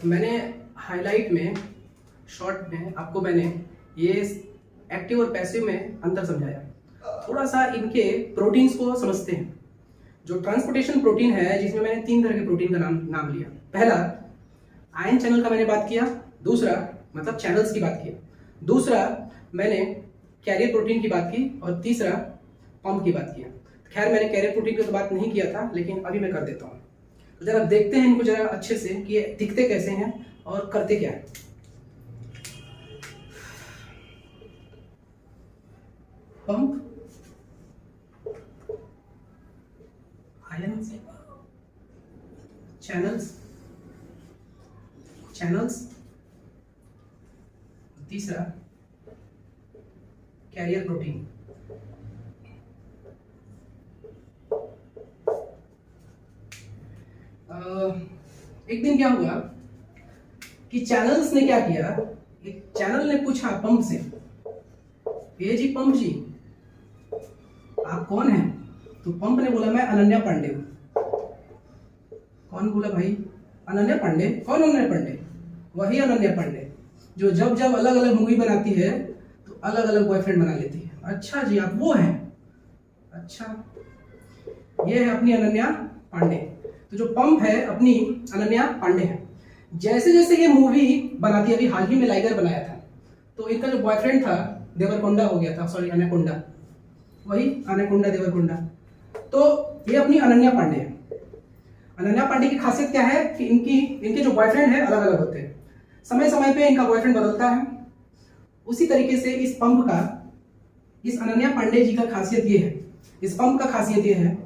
मैंने हाईलाइट में, शॉर्ट में आपको मैंने ये एक्टिव और पैसिव में अंतर समझाया। थोड़ा सा इनके प्रोटीन्स को समझते हैं। जो ट्रांसपोर्टेशन प्रोटीन है, जिसमें मैंने 3 तरह के प्रोटीन का नाम लिया। पहला आयन चैनल का मैंने बात किया, दूसरा मतलब चैनल्स की बात की, दूसरा मैंने कैरियर प्रोटीन की बात की, और तीसरा पंप की बात किया। खैर मैंने कैरियर प्रोटीन की तो बात नहीं किया था, लेकिन अभी मैं कर देता हूँ। तो जरा देखते हैं इनको जरा अच्छे से कि ये दिखते कैसे हैं और करते क्या है। पंप, आयन, चैनल्स, तीसरा कैरियर प्रोटीन। एक दिन क्या हुआ कि चैनल्स ने क्या किया, एक चैनल ने पूछा पंप से, ये जी पंप जी आप कौन हैं? तो पंप ने बोला मैं अनन्या पांडे हूं। कौन बोला भाई? अनन्या पांडे? कौन अनन्या पांडे? वही अनन्या पांडे जो जब जब अलग अलग मूवी बनाती है तो अलग अलग बॉयफ्रेंड बना लेती है। अच्छा जी आप वो हैं? अच्छा, ये है अपनी अनन्या पांडे। तो जो पंप है अपनी अनन्या पांडे है। जैसे जैसे ये मूवी बनाती है, अभी हाल ही में लाइगर बनाया था, तो इनका जो बॉयफ्रेंड था देवरकोंडा हो गया था, सॉरी एनाकोंडा, वही एनाकोंडा देवरकोंडा। तो ये अपनी अनन्या पांडे है। अनन्या पांडे की खासियत क्या है कि इनके जो बॉयफ्रेंड है अलग अलग होते हैं। समय समय पे इनका बॉयफ्रेंड बदलता है। उसी तरीके से इस पंप का, इस अनन्या पांडे जी का खासियत ये है, इस पंप का खासियत ये है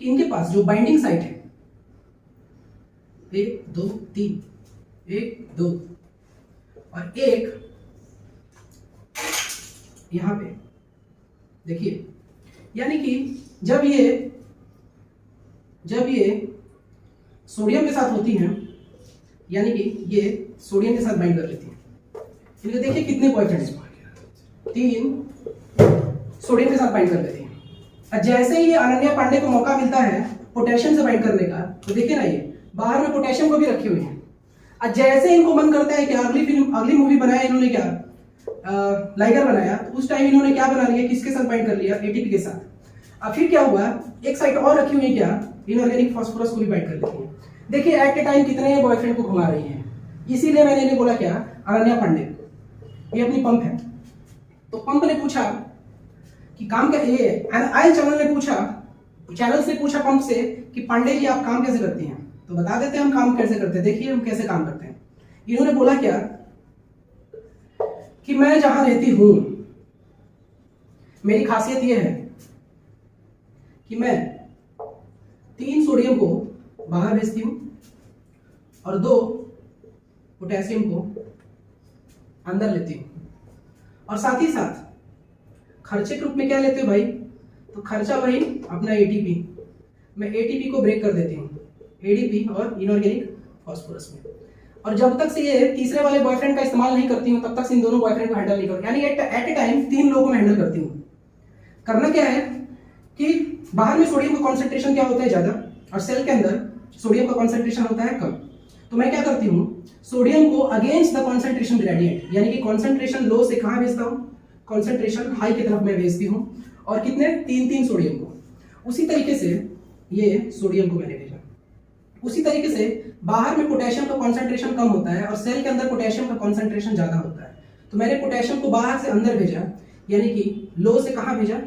कि इनके पास जो बाइंडिंग साइट है 1 2 3, 1 2 और एक यहां पे देखिए, यानी कि जब ये सोडियम के साथ होती हैं, यानी कि ये सोडियम के साथ बाइंड कर लेती हैं। इनके देखिए कितने बॉयफ्रेंड हैं, 3 सोडियम के साथ बाइंड कर लेती हैं। और जैसे ही ये अनन्या पांडे को मौका मिलता है पोटेशियम से बाइंड करने का, तो देखिए ना ये बाहर में पोटेशियम को भी रखी हुई है। और जैसे इनको मन करता है कि अगली मूवी बनाया इन्होंने, क्या लाइगर बनाया, तो उस टाइम इन्होंने क्या बना लिया, किसके साथ बाइंड कर लिया? एटीपी के साथ। अब फिर क्या हुआ, एक साइट और रखी हुई है, क्या इनऑर्गेनिक फास्फोरस को भी बाइंड कर लेती है। देखिए एट ए टाइम कितने बॉयफ्रेंड को घुमा रही हैं। इसीलिए मैंने इन्हें बोला क्या, अनन्या पांडे। ये अपनी पंप है। तो पंप ने पूछा कि काम क्या, ये आयन चैनल ने पूछा पंप से कि पांडे जी आप काम कैसे करती हैं? तो बता देते हैं हम काम कैसे करते हैं। देखिए हम कैसे काम करते हैं। इन्होंने बोला क्या कि मैं जहां रहती हूं, मेरी खासियत यह है कि मैं 3 सोडियम को बाहर भेजती हूं और 2 पोटेशियम को अंदर लेती हूं। और साथ ही साथ खर्चे के रूप में क्या लेते हो भाई? तो खर्चा वही अपना एटीपी। मैं एटीपी को ब्रेक कर देती हूँ एडीपी और इनऑर्गेनिक फास्फोरस में। और जब तक से ये तीसरे वाले बॉयफ्रेंड का इस्तेमाल नहीं करती हूँ, तब तक से इन दोनों बॉयफ्रेंड को हैंडल नहीं करूँ। यानी एट ए टाइम 3 लोगों को हैंडल करती हूँ। करना क्या है कि बाहर में सोडियम का कॉन्सेंट्रेशन क्या होता है ज्यादा, और सेल के अंदर सोडियम का कॉन्सेंट्रेशन होता है कम। तो मैं क्या करती हूँ, सोडियम को अगेंस्ट द कॉन्सेंट्रेशन ग्रेडियंट, यानी कि कॉन्सेंट्रेशन लो से कहाँ भेजता हूँ, कॉन्सेंट्रेशन हाई की तरफ मैं भेजती हूँ। और कितने? 3 सोडियम को। उसी तरीके से ये सोडियम को मैंने भेजा। उसी तरीके से बाहर में पोटेशियम का कॉन्सेंट्रेशन कम होता है और सेल के अंदर पोटेशियम का कॉन्सेंट्रेशन ज्यादा होता है। तो मैंने पोटेशियम को बाहर से अंदर भेजा, यानी कि लो से कहाँ भेजा,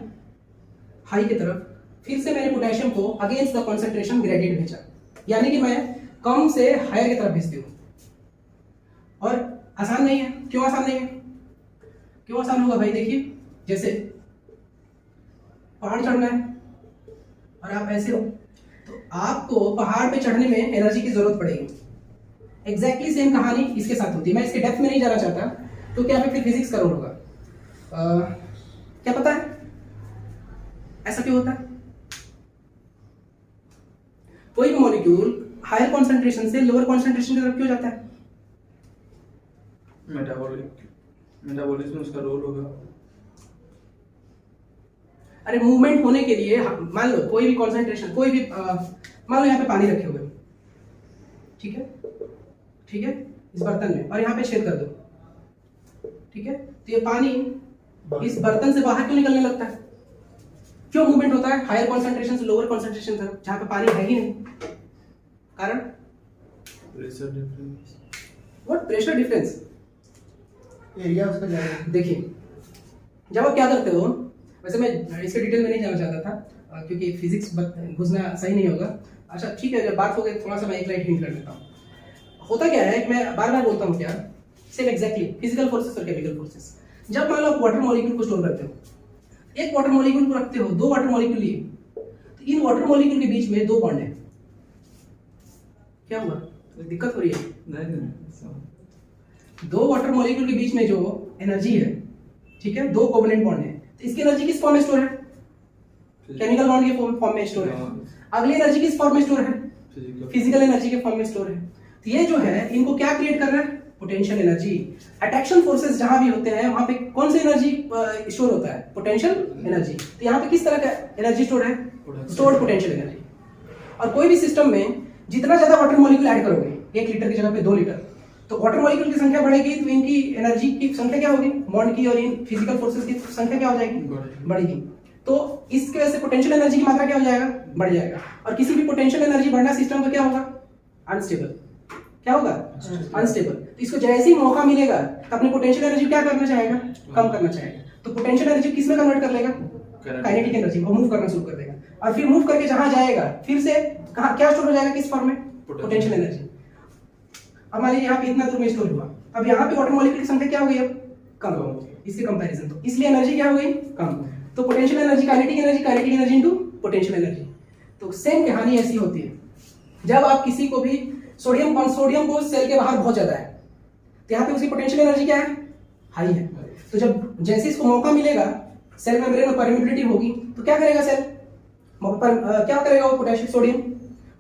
हाई की तरफ। फिर से मैंने पोटेशियम को अगेंस्ट द कॉन्सेंट्रेशन ग्रेडियंट भेजा, यानी कि मैं कम से हायर की तरफ भेजती हूँ। और आसान नहीं है। क्यों आसान नहीं है? क्यों आसान होगा भाई? देखिए जैसे पहाड़ चढ़ना है और आप ऐसे हो, तो आपको पहाड़ पे चढ़ने में एनर्जी की जरूरत पड़ेगी। एग्जैक्टली सेम कहानी इसके साथ होती है। मैं इसके डेप्थ में नहीं जाना चाहता, तो क्या मैं फिर फिजिक्स करो होगा। क्या पता है ऐसा क्यों होता है? कोई भी मॉलिक्यूल हायर कॉन्सेंट्रेशन से लोअर कॉन्सेंट्रेशन की तरफ क्यों जाता है? मेटाबॉलिज्म उसका रोल होगा। अरे मूवमेंट होने के लिए मान लो कोई भी कॉन्सेंट्रेशन, मान लो यहाँ पे पानी रखे हुए, ठीक है, इस बर्तन में, और यहाँ पे छेद कर दो, ठीक है। तो ये पानी इस बर्तन से बाहर क्यों निकलने लगता है? क्यों मूवमेंट होता है हायर कॉन्सेंट्रेशन से लोअर कॉन्सेंट्रेशन तरफ, जहाँ पे पानी है ही नहीं? कारण pressure difference. What pressure difference? Area उसका ज़्यादा। देखिए, जब आप क्या करते हो, वैसे मैं इसके डिटेल में नहीं जाना चाहता था क्योंकि फिजिक्स घुसना सही नहीं होगा। अच्छा ठीक है, जब बात हो गई थोड़ा सा मैं एक लाइट हिंट कर देता हूँ। होता क्या है कि मैं बार बार बोलता हूँ क्या, सेम एग्जैक्टली फिजिकल फोर्सेस और केमिकल फोर्सेस। जब मान लो आप वाटर मॉलिक्यूल को स्टोर करते हो, एक वाटर मॉलिक्यूल को रखते हो, दो वाटर मॉलिक्यूल लिए, तो इन वाटर मॉलिक्यूल के बीच में दो बॉन्ड है, क्या हुआ? दिक्कत हो रही है? नहीं, दो वाटर मॉलिक्यूल के बीच में जो एनर्जी है, ठीक है, दो कोवलेंट बॉन्ड है, तो इसकी एनर्जी किस फॉर्म में स्टोर है? केमिकल बॉन्ड के फॉर्म में स्टोर है। अगली एनर्जी किस फॉर्म में स्टोर है? फिजिकल एनर्जी के फॉर्म में स्टोर है। तो ये जो है इनको क्या क्रिएट कर रहा है? Potential energy. अट्रैक्शन फोर्सेस जहां भी होते हैं वहां पे कौन सी एनर्जी स्टोर होता है? Potential energy. तो यहाँ पे किस तरह का एनर्जी स्टोर है? Stored potential energy. और कोई भी सिस्टम में जितना ज्यादा वाटर मॉलिक्यूल ऐड करोगे, 1 लीटर की जगह पे 2 लीटर, तो वाटर मॉलिक्यूल की संख्या बढ़ेगी, तो इनकी एनर्जी की संख्या क्या होगी? बॉन्ड की और इन फिजिकल फोर्सेस की संख्या क्या हो जाएगी? बढ़ेगी। तो इसकी वजह से पोटेंशियल एनर्जी की मात्रा क्या हो जाएगा? बढ़ जाएगा। और किसी भी पोटेंशियल एनर्जी बढ़ना सिस्टम का क्या होगा? अनस्टेबल। क्या होगा? अनस्टेबल। तो इसको जैसे ही मौका मिलेगा तो अपनी पोटेंशियल एनर्जी क्या करना चाहेगा? कम करना चाहेगा। तो पोटेंशियल एनर्जी किस में कन्वर्ट कर लेगा? काइनेटिक एनर्जी में, मूव करना शुरू कर देगा। और फिर मूव करके जहां जाएगा फिर से कहां क्या स्टोर हो जाएगा? किस फॉर्म में? Potential energy. अब मान लीजिए यहाँ पे इतना दूर में स्टोर हुआ, अब यहाँ पे वाटर मॉलिक्यूल की संख्या क्या हो गई? अब कम हो गई इसके कंपैरिजन, तो इसलिए एनर्जी क्या हो गई? कम। तो potential energy kinetic energy into potential energy. तो सेम कहानी ऐसी होती है। जब आप किसी को भी सोडियम को सेल के बाहर बहुत ज्यादा है, तो यहाँ पे उसकी पोटेंशियल एनर्जी क्या है? हाई है। तो जब जैसे इसको मौका मिलेगा, सेल मेम्ब्रेन में परमिबिलिटी होगी, तो क्या करेगा सेल? क्या करेगा वो? पोटेशियम सोडियम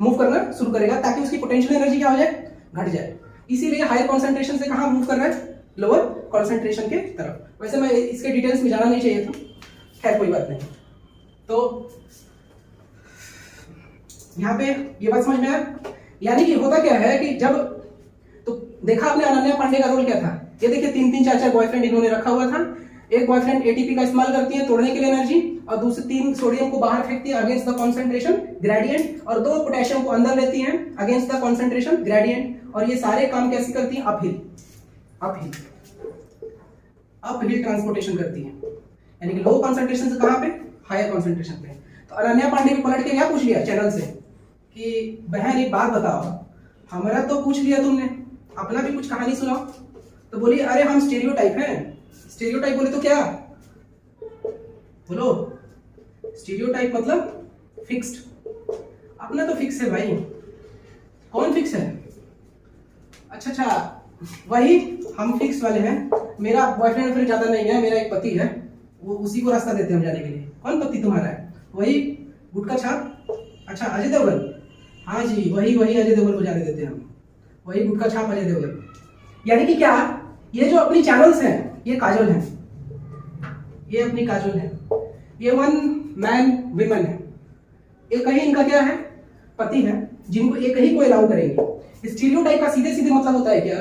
मूव करना शुरू करेगा ताकि उसकी पोटेंशियल एनर्जी क्या हो जाए? घट जाए। इसीलिए हायर कॉन्सेंट्रेशन से कहां मूव कर रहा है? लोअर कॉन्सेंट्रेशन के तरफ। वैसे मैं इसके डिटेल्स में जाना नहीं चाहिए था, खैर कोई बात नहीं। तो यहाँ पे ये बात समझ में आया? यानी कि होता क्या है कि जब तो देखा आपने अनन्या पांडे का रोल क्या था? ये देखिए 3-3 4-4 बॉयफ्रेंड इन्होंने रखा हुआ था। एक बॉयफ्रेंड एटीपी का इस्तेमाल करती है तोड़ने के लिए एनर्जी, और दूसरी 3 सोडियम को बाहर फेंकती है अगेंस्ट द कंसंट्रेशन ग्रेडियंट, और 2 पोटेशियम को अंदर लेती हैं अगेंस्ट द कंसंट्रेशन ग्रेडियंट। और ये सारे काम कैसे करती हैं? अपहिल ट्रांसपोर्टेशन करती है, यानी कि लो कंसंट्रेशन से कहां पे? हायर कंसंट्रेशन पे। तो अनन्या पांडे भी पलट के क्या पूछ लिया चैनल से कि बहन एक बात बताओ, हमारा तो पूछ लिया तुमने, अपना भी कुछ कहानी सुनाओ। तो बोली अरे हम स्टीरियोटाइप हैं। स्टीरियोटाइप बोले तो क्या? बोलो। स्टीरियोटाइप मतलब फिक्स्ड। अपना तो फिक्स है भाई। कौन फिक्स है? अच्छा वही हम फिक्स वाले हैं। मेरा बॉयफ्रेंड फिर ज्यादा नहीं है, मेरा एक पति है, वो उसी को रास्ता देते हैं हम जाने के लिए। कौन पति तुम्हारा है? वही गुटका छाप। अच्छा अजय देवगन। हाँ जी वही अजय देवगन को जाने देते हैं हम, वही गुटका छाप अजय देवगन। यानी कि क्या, ये जो अपनी चैनल्स हैं ये काजल हैं, ये अपनी काजल है, ये 1 मैन विमेन है। एक ही इनका क्या है? पति है, जिनको एक ही को अलाउ करेंगे। स्टीरियोटाइप का सीधे सीधे मतलब होता है क्या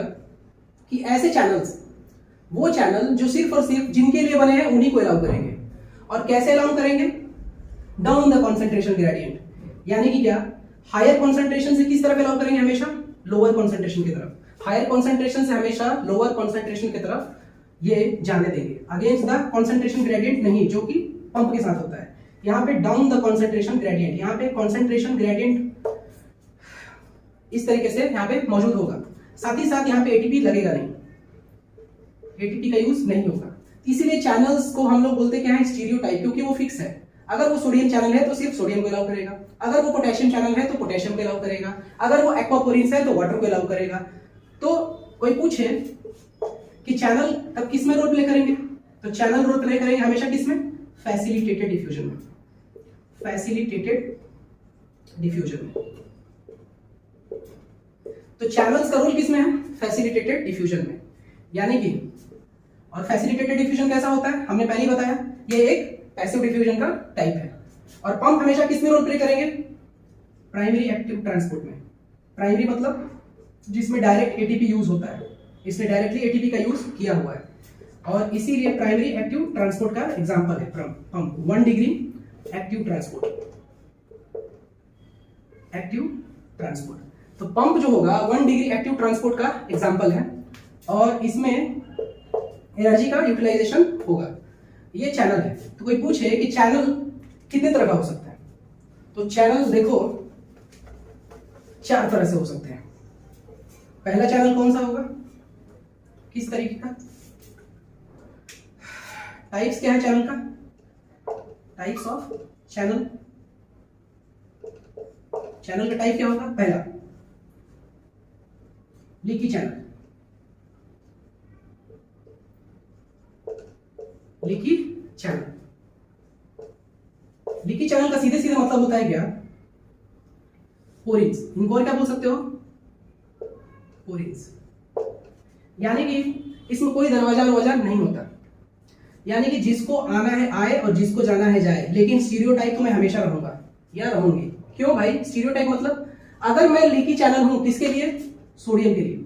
कि ऐसे चैनल्स, वो चैनल जो सिर्फ और सिर्फ जिनके लिए बने हैं उन्हीं को अलाउ करेंगे। और कैसे अलाउ करेंगे? Down the concentration gradient. यानी कि क्या, हायर कॉन्सेंट्रेशन से किस तरफ अलाउ करेंगे? हमेशा लोअर कॉन्सेंट्रेशन की तरफ। हायर कॉन्सेंट्रेशन से हमेशा लोअर कॉन्सेंट्रेशन की तरफ ये जाने देंगे, अगेंस्ट द कॉन्सेंट्रेशन ग्रेडियंट नहीं, जो कि पंप के साथ होता है। यहाँ पे डाउन द कॉन्सेंट्रेशन ग्रेडियंट, यहाँ पे कॉन्सेंट्रेशन ग्रेडियंट इस तरीके से यहाँ पे मौजूद होगा। साथ ही साथ यहाँ पे एटीपी लगेगा नहीं, एटीपी का यूज नहीं होगा। इसीलिए चैनल्स को हम लोग बोलते क्या है? स्टीरियोटाइप, क्योंकि वो फिक्स है। अगर वो सोडियम चैनल है तो सिर्फ सोडियम को अलाउ करेगा, अगर वो पोटेशियम चैनल है तो पोटेशियम को अलाउ करेगा, अगर वो एक्वापोरिन्स है तो वाटर को अलाउ करेगा। तो कोई पूछे कि चैनल तब किस में रोल प्ले करेंगे? तो चैनल रोल प्ले करेंगे हमेशा किस में? फैसिलिटेटेड डिफ्यूजन में। फैसिलिटेटेड डिफ्यूजन में। तो चैनल्स का रोल किस में है? फैसिलिटेटेड डिफ्यूजन में। यानी कि और फैसिलिटेटेड डिफ्यूजन कैसा होता है? हमने पहले ही बताया, ये एक पैसिव डिफ्यूजन का टाइप है। और पंप हमेशा किस में रोल प्ले करेंगे? प्राइमरी एक्टिव ट्रांसपोर्ट में। प्राइमरी मतलब जिसमें डायरेक्ट एटीपी यूज होता है, इसने डायरेक्टली एटीपी का यूज किया हुआ है और इसीलिए प्राइमरी एक्टिव ट्रांसपोर्ट का एग्जांपल है पंप। 1 degree active transport. तो पंप जो होगा 1 डिग्री एक्टिव ट्रांसपोर्ट का एग्जांपल है और इसमें एनर्जी का यूटिलाइजेशन होगा। ये चैनल है। तो कोई पूछे कि चैनल कितने तरह का हो सकता है, तो चैनल देखो 4 तरह से हो सकते हैं। पहला चैनल कौन सा होगा, किस तरीके का, टाइप्स क्या है चैनल का, टाइप्स ऑफ चैनल। चैनल का टाइप क्या होगा, पहला लीकी चैनल। लीकी चैनल का सीधे सीधे मतलब होता है क्या, पोरिंग्स। इनको और क्या बोल सकते हो, पोरिंग्स। यानी कि इसमें कोई दरवाजा नहीं होता, यानी कि जिसको आना है आए और जिसको जाना है जाए। लेकिन स्टीरियोटाइप तो मैं हमेशा रहूंगा या रहूंगी। क्यों भाई, स्टीरियोटाइप मतलब अगर मैं लीकी चैनल हूं किसके लिए, सोडियम के लिए,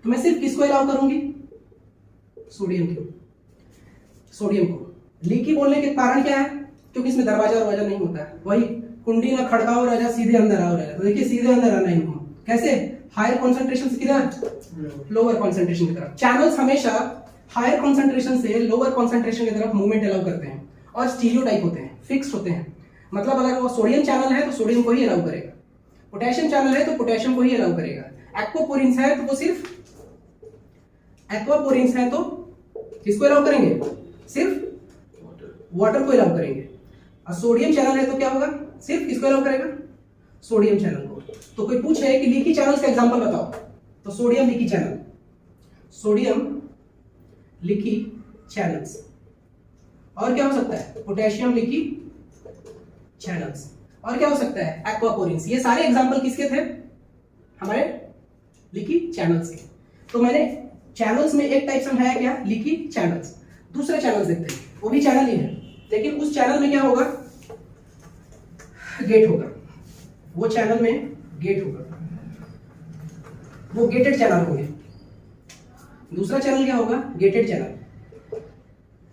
तो मैं सिर्फ किसको अलाउ करूंगी, सोडियम को। लीकी बोलने के कारण क्या है, क्योंकि इसमें दरवाजा नहीं होता है। वही कुंडी ना खड़काओ राजा, सीधे अंदर आओ राजा। तो देखिए सीधे अंदर आना ही हुआ, कैसे, हायर कॉन्सेंट्रेशन से किधर, लोअर कॉन्सेंट्रेशन की तरफ। चैनल्स हमेशा हायर कॉन्सेंट्रेशन से लोअर कॉन्सेंट्रेशन की तरफ मूवमेंट अलाउ करते हैं और स्टीरियोटाइप होते हैं, फिक्स्ड होते हैं। मतलब अगर वो सोडियम चैनल है तो सोडियम को ही अलाउ करेगा, पोटेशियम चैनल है तो पोटेशियम को ही अलाउ करेगा, एक्वापोरिन्स है तो वो सिर्फ एक्वापोरिन्स है तो किसको अलाउ करेंगे, सिर्फ वाटर को अलाउ करेंगे। और सोडियम चैनल है तो क्या होगा, सिर्फ किसको अलाउ करेगा, सोडियम चैनल को। तो कोई पूछे कि लीकी चैनल्स का एग्जांपल बताओ, तो sodium leaky channel, sodium leaky channels. और क्या हो सकता है, पोटेशियम लीकी चैनल्स। और क्या हो सकता है, एक्वापोरिन्स। ये सारे एग्जांपल किसके थे, हमारे लीकी चैनल्स के। तो मैंने चैनल्स में एक टाइप समझाया क्या, लीकी चैनल्स। दूसरे चैनल्स देखते हैं, वो भी चैनल ही है, लेकिन उस चैनल में क्या होगा, गेट होगा। वो चैनल में गेट होगा, वो गेटेड चैनल होंगे। दूसरा चैनल क्या होगा, गेटेड चैनल।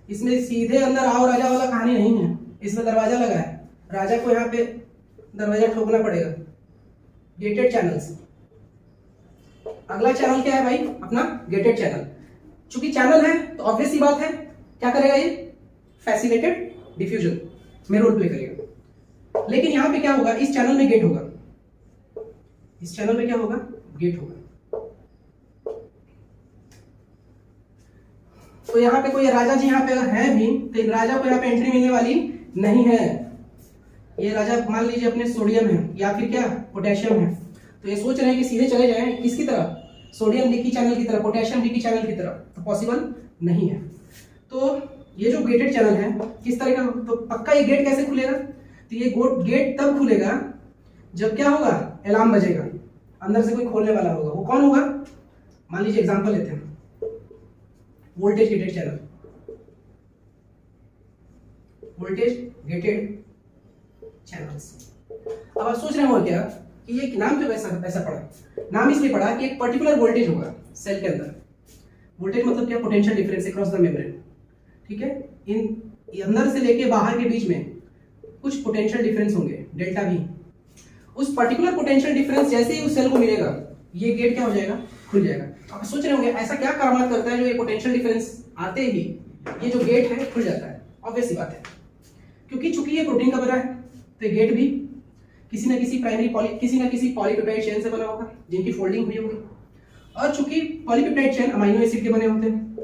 इसमें सीधे अंदर आओ राजा वाला कहानी नहीं है, इसमें दरवाजा लगा है, राजा को यहाँ पे दरवाजा ठोकना पड़ेगा। Gated channels. अगला चैनल क्या है भाई, अपना गेटेड चैनल। चूंकि चैनल है तो ऑब्वियस सी बात है क्या करेगा, ये फैसिलिटेड डिफ्यूजन में रोल प्ले करेगा। लेकिन यहां पे क्या होगा, इस चैनल में गेट होगा, इस चैनल में क्या होगा, गेट होगा। तो यहाँ पे कोई राजा जी यहाँ पे अगर है भी तो इन राजा को यहाँ पे एंट्री मिलने वाली नहीं है। ये राजा मान लीजिए अपने सोडियम है या फिर क्या पोटेशियम है, तो ये सोच रहे हैं कि सीधे चले जाएं किसकी तरफ, सोडियम लीकी चैनल की तरफ, पोटेशियम लीकी चैनल की तरफ, तो पॉसिबल नहीं है। तो ये जो गेटेड चैनल है किस तरह का, तो पक्का ये गेट कैसे खुलेगा, तो ये गेट तब खुलेगा जब क्या होगा, अलार्म बजेगा, अंदर से कोई खोलने वाला होगा। वो कौन होगा, मान लीजिए एग्जांपल लेते हैं, voltage gated channel, voltage gated channels. अब आप सोच रहे हो क्या कि ये नाम क्यों ऐसा पड़ा, नाम इसलिए पड़ा कि एक पर्टिकुलर वोल्टेज होगा सेल के अंदर। वोल्टेज मतलब क्या, potential difference across the membrane, ठीक है। इन अंदर से लेके बाहर के बीच में कुछ पोटेंशियल डिफरेंस होंगे, डेल्टा वी। उस पर्टिकुलर पोटेंशियल डिफरेंस जैसे ही उस सेल को मिलेगा, ये गेट क्या हो जाएगा, खुल जाएगा। आप सोच रहे होंगे ऐसा क्या करामात करता है जो ये पोटेंशियल डिफरेंस आते ही ये जो गेट है खुल जाता है। ऑब्वियस सी बात है, क्योंकि चूंकि ये प्रोटीन का बना है तो गेट भी किसी ना किसी पॉलीपेप्टाइड चेन से बना होगा जिनकी फोल्डिंग हुई होगी। और चूंकि पॉलीपेप्टाइड चेन अमीनो एसिड के बने होते हैं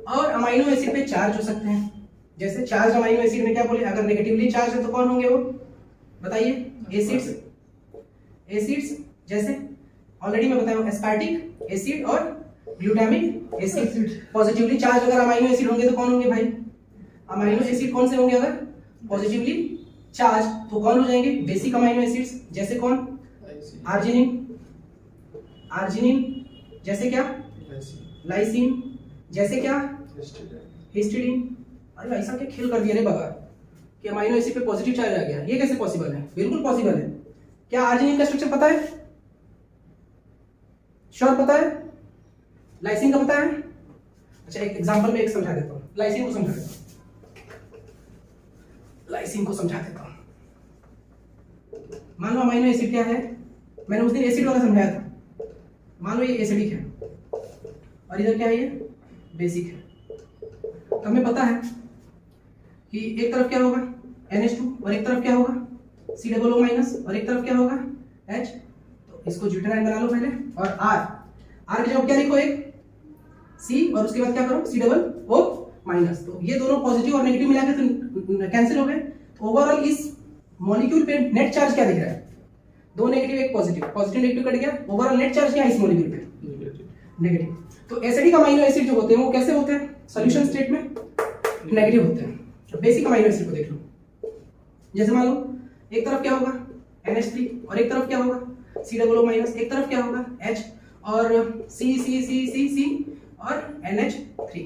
और अमीनो एसिड पे चार्ज हो सकते हैं। जैसे चार्ज अमीनो एसिड में क्या बोले, अगर नेगेटिवली चार्ज है तो कौन होंगे वो, बताइए, एसिड्स जैसे ऑलरेडी मैं बताया एस्पार्टिक एसिड और ग्लूटामिक एसिड। पॉजिटिवली चार्ज अगर अमीनो एसिड होंगे तो कौन होंगे भाई, अमीनो एसिड कौन से होंगे, अगर पॉजिटिवली चार्ज तो कौन हो जाएंगे, बेसिक अमीनो एसिड्स। जैसे कौन, आर्जिनिन जैसे क्या, लाइसिन जैसे क्या, हिस्टिडीन। अरे ऐसा क्या खेल कर दिया रे बाबा कि अमीनो एसिड पे पॉजिटिव चार्ज आ गया, ये कैसे पॉसिबल है, बिल्कुल पॉसिबल है। क्या आर्जिनिन का स्ट्रक्चर पता है, श्योर पता है? लाइसिन का पता है? अच्छा एक एग्जांपल में एक समझा देता हूँ, लाइसिन को समझा देता हूँ, लाइसिन को समझा देता हूँ। मान लो अमीनो एसिड क्या है, मैंने उस दिन एसिड वाला समझाया था। मान लो ये एसिडिक है और इधर क्या है, ये बेसिक है। तो हमें पता है कि एक तरफ क्या होगा NH2 और एक तरफ क्या होगा COO माइनस और एक तरफ क्या होगा H। तो इसको ज्यूटेनाइन बना लो पहले, और R की जगह क्या लिखो, एक C और उसके बाद क्या करो COO माइनस। तो ये दोनों पॉजिटिव और नेगेटिव मिला के तो कैंसिल हो गए। तो ओवरऑल इस मॉलिक्यूल पे नेट चार्ज क्या दिख रहा है, दो नेगेटिव एक पॉजिटिव, पॉजिटिव नेगेटिव कट गया, ओवरऑल नेट चार्ज क्या है इस मॉलिक्यूल पे, नेगेटिव। तो एसिडिक अमीनो एसिड जो होते हैं वो कैसे होते हैं, सॉल्यूशन स्टेट में नेगेटिव होते हैं। तो बेसिक अमीनो एसिड को देख लो, जैसे मान लो एक तरफ क्या होगा NH3 और एक तरफ क्या होगा COO माइनस, एक तरफ क्या होगा H और C और NH3।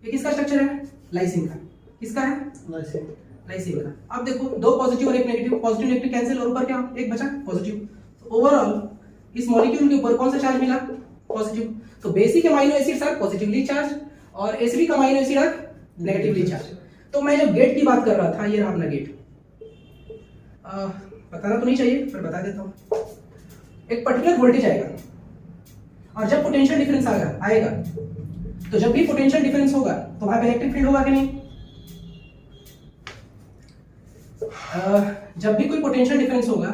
ये किसका स्ट्रक्चर है, लाइसिन का। किसका है, लाइसिन का। अब देखो दो पॉजिटिव और एक नेगेटिव, पॉजिटिव नेगेटिव कैंसिल और ऊपर क्या एक बचा पॉजिटिव। तो ओवरऑल इस मॉलिक्यूल के ऊपर कौन सा चार्ज मिला, पॉजिटिव। तो basic amino acids are positively charge और acidic amino acid are negatively charge. तो मैं जब गेट की बात कर रहा था, ये रहा अपना गेट, बताना तो नहीं चाहिए पर बता देता हूँ। एक पर्टिकुलर वोल्टेज आएगा और जब पोटेंशियल डिफरेंस आएगा तो जब भी पोटेंशियल डिफरेंस होगा तो वहां पे इलेक्ट्रिक फील्ड होगा कि नहीं। जब भी कोई पोटेंशियल डिफरेंस होगा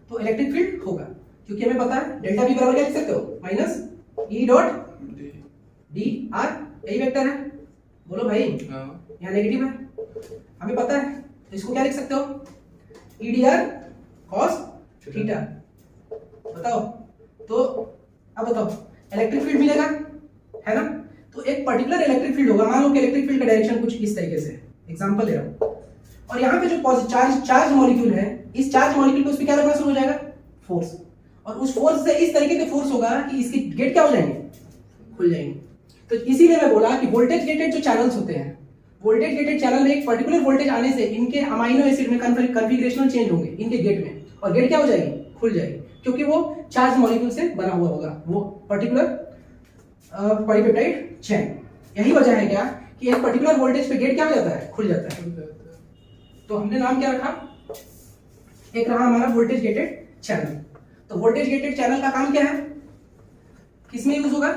तो इलेक्ट्रिक फील्ड होगा, क्योंकि हमें पता है डेल्टा V बराबर क्या लिख सकते हो, minus E dot D R, यही वेक्टर है। बोलो भाई, यहाँ नेगेटिव है हमें पता है, तो इसको क्या लिख सकते हो, EDR cos थीटा। बताओ तो अब बताओ इलेक्ट्रिक फील्ड मिलेगा है ना। तो एक पर्टिकुलर इलेक्ट्रिक फील्ड होगा, मान लो कि इलेक्ट्रिक फील्ड का डायरेक्शन कुछ इस तरीके से, एग्जांपल ले रहा हूं, और यहाँ पे जो चार्ज मॉलिक्यूल है, इस चार्ज मॉलिक्यूल पे उस पे क्या लगना शुरू हो जाएगा, फोर्स। और उस फोर्स से इस तरीके के फोर्स होगा कि इसके गेट क्या हो जाएंगे, खुल जाएंगे। तो इसीलिए मैं बोला कि वोल्टेज गेटेड जो चैनल्स होते हैं, वोल्टेज गेटेड चैनल में एक पर्टिकुलर वोल्टेज आने से इनके अमीनो एसिड में कॉन्फ़िगरेशनल चेंज होंगे इनके गेट में, और गेट क्या हो जाएगी, खुल जाएगी, क्योंकि वो चार्ज मॉलिक्यूल से बना हुआ होगा वो पर्टिकुलर पॉलीपेप्टाइड चेन। यही वजह है क्या कि एक पर्टिकुलर वोल्टेज पे गेट क्या हो जाता है, खुल जाता है। तो हमने नाम क्या रखा, एक रहा हमारा वोल्टेज गेटेड चैनल। तो वोल्टेज गेटेड चैनल का काम क्या है, किसमें यूज होगा,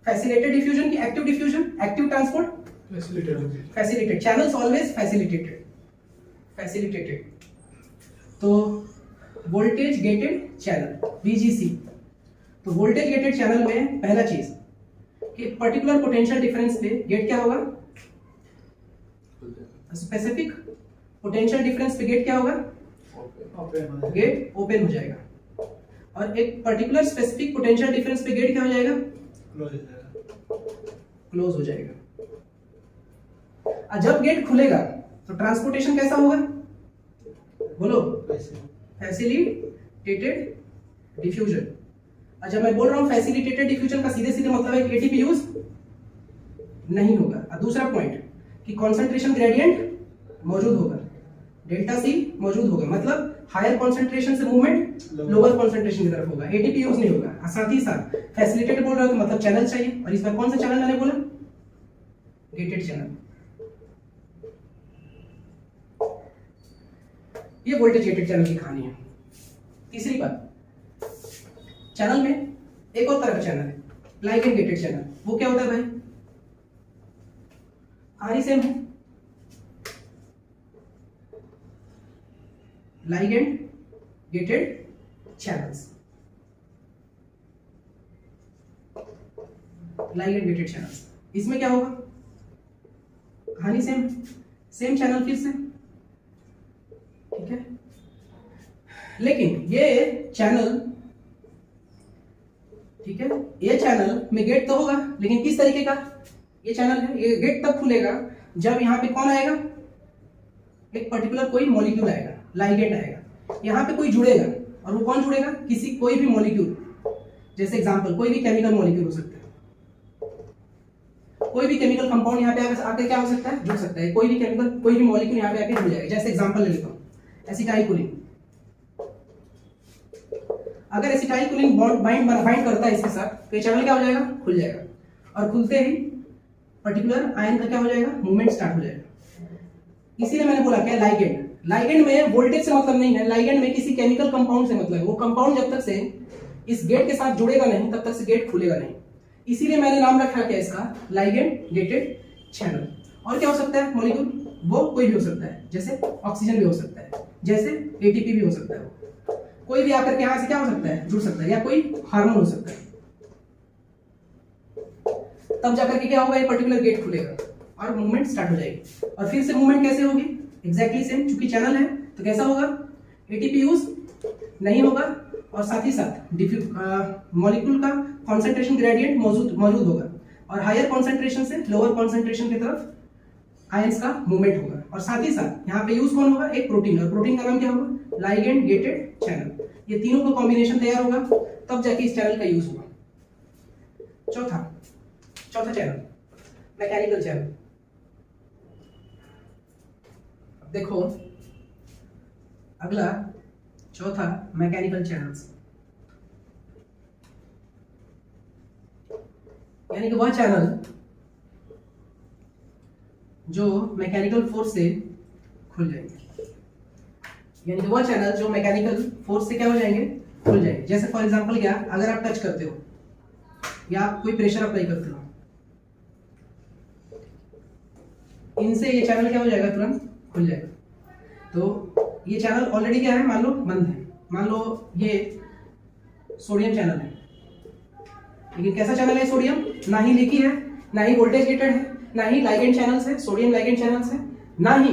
फैसिलिटेटेड डिफ्यूजन की active diffusion, active transport, facilitated channels always facilitated. तो वोल्टेज गेटेड चैनल VGC। तो वोल्टेज गेटेड चैनल में पहला चीज कि पर्टिकुलर पोटेंशियल डिफरेंस पे गेट क्या होगा, स्पेसिफिक पोटेंशियल डिफरेंस पे गेट क्या होगा, गेट ओपन हो जाएगा। और एक पर्टिकुलर स्पेसिफिक पोटेंशियल डिफरेंस पे गेट क्या हो जाएगा, क्लोज हो जाएगा। और जब गेट खुलेगा तो ट्रांसपोर्टेशन कैसा होगा, बोलो, फैसिलिटेटेड डिफ्यूजन। और जब मैं बोल रहा हूं फैसिलिटेटेड डिफ्यूजन का सीधे सीधे मतलब है कि एटीपी यूज नहीं होगा। और दूसरा पॉइंट कि कॉन्सेंट्रेशन ग्रेडियंट मौजूद होगा, डेल्टा C मौजूद होगा, मतलब हायर कॉन्सेंट्रेशन से मूवमेंट लोअर कॉन्सेंट्रेशन की तरफ होगा, एटीपी यूज नहीं होगा। और साथ ही साथ फैसिलिटेटेड बोल रहा हूं तो मतलब चैनल चाहिए, और इसमें कौन सा चैनल मैंने बोला, गेटेड चैनल। ये वोल्टेज गेटेड चैनल की कहानी है। तीसरी बात, चैनल में एक और तरह का चैनल है, लाइगेंड गेटेड चैनल। वो क्या होता है भाई, कहानी सेम है, ligand gated channels, ligand gated channels. इसमें क्या होगा, कहानी सेम चैनल फिर से, ठीक है। लेकिन ये चैनल, ठीक है, ये चैनल में गेट तो होगा, लेकिन किस तरीके का ये चैनल है, ये गेट तब खुलेगा जब यहाँ पे कौन आएगा, एक पर्टिकुलर कोई मॉलिक्यूल आएगा, लाइगेंड आएगा, यहाँ पे कोई जुड़ेगा। और वो कौन जुड़ेगा, किसी कोई भी मॉलिक्यूल, जैसे एग्जांपल कोई भी केमिकल मॉलिक्यूल हो सकता है, कोई भी केमिकल कंपाउंड यहाँ पे आके क्या हो सकता है, जुड़ सकता है, कोई भी केमिकल, कोई भी मॉलिक्यूल यहाँ पे आके जुड़ जाएगा। जैसे एग्जांपल ले लेता हूँ एसिटाइलकोलिन, अगर एसिटाइलकोलिन बाइंड करता है इसके साथ तो ये चैनल क्या हो जाएगा, खुल जाएगा, और खुलते ही पर्टिकुलर आयन का क्या हो जाएगा, मूवमेंट स्टार्ट हो जाएगा। इसीलिए मैंने बोला क्या लाइगेंड, लाइगेंड में वोल्टेज से मतलब नहीं है, लाइगेंड में किसी केमिकल कंपाउंड से मतलब है। वो कंपाउंड जब तक से इस गेट के साथ जुड़ेगा नहीं तब तक से गेट खुलेगा नहीं। इसीलिए मैंने नाम रखा क्या इसका, लाइगेंड गेटेड चैनल। और क्या हो सकता है मॉलिक्यूल, वो कोई भी हो सकता है, जैसे ऑक्सीजन भी हो सकता है, जैसे एटीपी भी हो सकता है, वो कोई भी आकर के यहां से क्या हो सकता है, जुड़ सकता है, या कोई हार्मोन हो सकता है। तब जाकर के क्या होगा, ये पर्टिकुलर गेट खुलेगा और मूवमेंट स्टार्ट हो जाएगी। और फिर से मूवमेंट कैसे होगी, एग्जैक्टली सेम, चूंकि चैनल है तो कैसा होगा, एटीपी यूज नहीं होगा, और साथ ही साथ मॉलिक्यूल का कॉन्सेंट्रेशन ग्रेडियंट मौजूद होगा, और हायर कॉन्सेंट्रेशन से लोअर कॉन्सेंट्रेशन की तरफ आयंस का मूवमेंट होगा। और साथ ही साथ यहाँ पे यूज कौन होगा, एक प्रोटीन, और प्रोटीन का नाम क्या होगा, लाइगेंड गेटेड चैनल। ये तीनों का कॉम्बिनेशन तैयार होगा तब जाके इस चैनल का यूज होगा। चौथा चैनल मैकेनिकल चैनल। देखो अगला चौथा मैकेनिकल चैनल्स, यानी कि वह चैनल जो मैकेनिकल फोर्स से खुल जाएंगे, यानी कि वह चैनल जो मैकेनिकल फोर्स से क्या हो जाएंगे, खुल जाएंगे। जैसे फॉर एग्जांपल क्या, अगर आप टच करते हो या कोई प्रेशर अप्लाई करते हो, इनसे ये चैनल क्या हो जाएगा, तुरंत खुल जाएगा। तो ये चैनल ऑलरेडी क्या है, मान लो बंद है, मान लो ये सोडियम चैनल है, लेकिन कैसा चैनल है सोडियम, ना ही लीकी है, ना ही वोल्टेज गेटेड है, ना ही लाइगेंड चैनल्स है, सोडियम लाइगेंड चैनल्स है, ना ही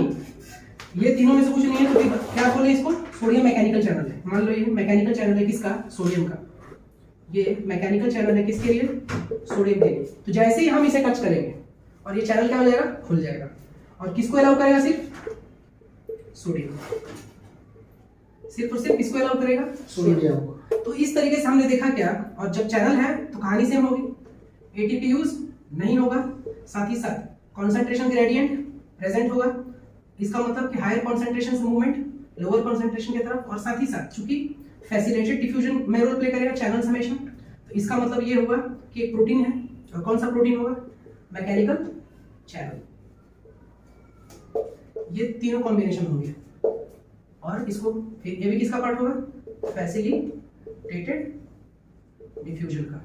ये तीनों में से कुछ नहीं है, तो क्या बोले इसको, सोडियम मैकेनिकल चैनल है। मान लो ये मैकेनिकल चैनल है किसका, सोडियम का, ये मैकेनिकल चैनल है किसके लिए, सोडियम के लिए। तो जैसे ही हम इसे टच करेंगे और ये चैनल क्या हो जाएगा, खुल जाएगा, और किसको अलाउ करेगा, सिर्फ सोडियम, सिर्फ और सिर्फ किसको अलाउ करेगा, सोडियम। तो इस तरीके से हमने देखा क्या, और जब चैनल है तो कहानी सेम होगी, एटीपी यूज नहीं होगा, साथ ही साथ कॉन्सेंट्रेशन ग्रेडियंट प्रेजेंट होगा, इसका मतलब कि हायर कॉन्सेंट्रेशन से मूवमेंट लोअर कॉन्सेंट्रेशन की तरफ, और साथ ही साथ चूंकि फैसिलिटेटेड डिफ्यूजन में रोल प्ले करेगा चैनल हमेशा, तो इसका मतलब ये होगा कि एक प्रोटीन है, और कौन सा प्रोटीन होगा, मैकेनिकल चैनल। ये तीनों कॉम्बिनेशन होंगे, और इसको ये भी किसका पार्ट होगा, फैसिलिटेटेड डिफ्यूजन का।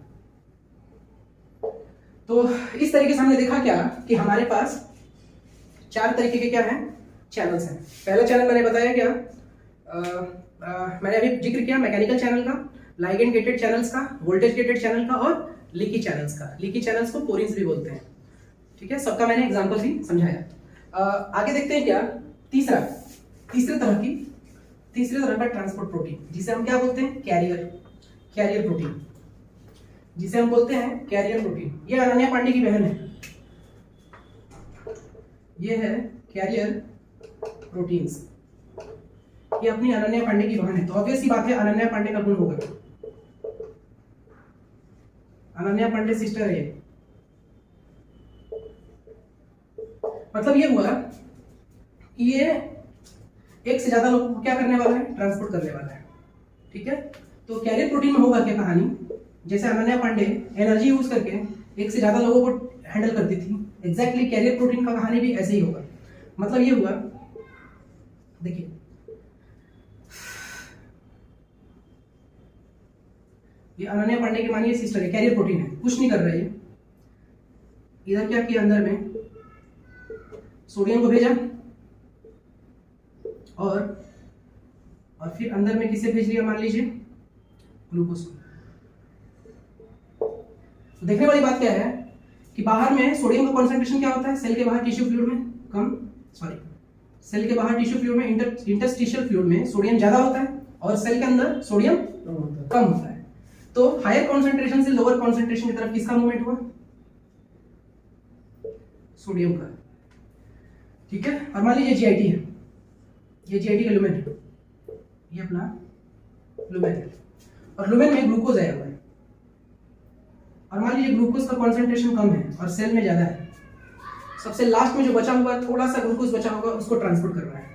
तो इस तरीके से हमने देखा क्या कि हमारे पास 4 तरीके के क्या हैं, चैनल्स हैं। पहला चैनल मैंने बताया क्या, मैंने अभी जिक्र किया मैकेनिकल चैनल का, लाइगेंड गेटेड चैनल्स का, वोल्टेज गेटेड चैनल का, और लीकी चैनल्स का। लीकी चैनल्स को पोरिन्स भी बोलते हैं, ठीक है, सबका मैंने एग्जांपल भी समझाया। आगे देखते हैं क्या, तीसरे तरह का ट्रांसपोर्ट प्रोटीन, जिसे हम क्या बोलते हैं, कैरियर प्रोटीन, जिसे हम बोलते हैं कैरियर प्रोटीन। ये अनन्या पांडे की बहन है, ये है कैरियर प्रोटीन्स, ये अपनी अनन्या पांडे की बहन है। तो ऑब्वियस सी बात है अनन्या पांडे का गुण होगा, अनन्या पांडे सिस्टर है ये। मतलब ये हुआ कि ये एक से ज्यादा लोगों को क्या करने वाला है, ट्रांसपोर्ट करने वाला है, ठीक है। तो कैरियर प्रोटीन में होगा क्या कहानी, जैसे अनन्या पांडे एनर्जी यूज करके एक से ज्यादा लोगों को हैंडल करती थी, एग्जैक्टली कैरियर प्रोटीन का कहानी भी ऐसे ही होगा। मतलब ये हुआ, देखिए ये अनन्या पांडे की मानिए सिस्टर है, कैरियर प्रोटीन है, कुछ नहीं कर रहा है। इधर क्या किया, अंदर में सोडियम को भेजा, और फिर अंदर में किसे भेज लिया, मान लीजिए ग्लूकोज को। तो देखने वाली बात क्या है कि बाहर में सोडियम का कॉन्सेंट्रेशन क्या होता है, सेल के बाहर टिश्यू फ्लूइड में सेल के बाहर टिश्यू फ्लूइड में इंटरस्टिशियल फ्लूइड में सोडियम ज्यादा होता है, और सेल के अंदर सोडियम कम होता है। तो हायर कॉन्सेंट्रेशन से लोअर कॉन्सेंट्रेशन की तरफ किसका मूवमेंट हुआ, सोडियम का, ठीक है। और मान लीजिए जीआईटी है, ये जीआईटी का लुमेन है, ये अपना लुमेन है, और लुमेन में ग्लूकोज आया हुआ है, और मान लीजिए ग्लूकोज का कॉन्सेंट्रेशन कम है और सेल में ज्यादा है। सबसे लास्ट में जो बचा हुआ थोड़ा सा ग्लूकोज बचा होगा, उसको ट्रांसपोर्ट करना है।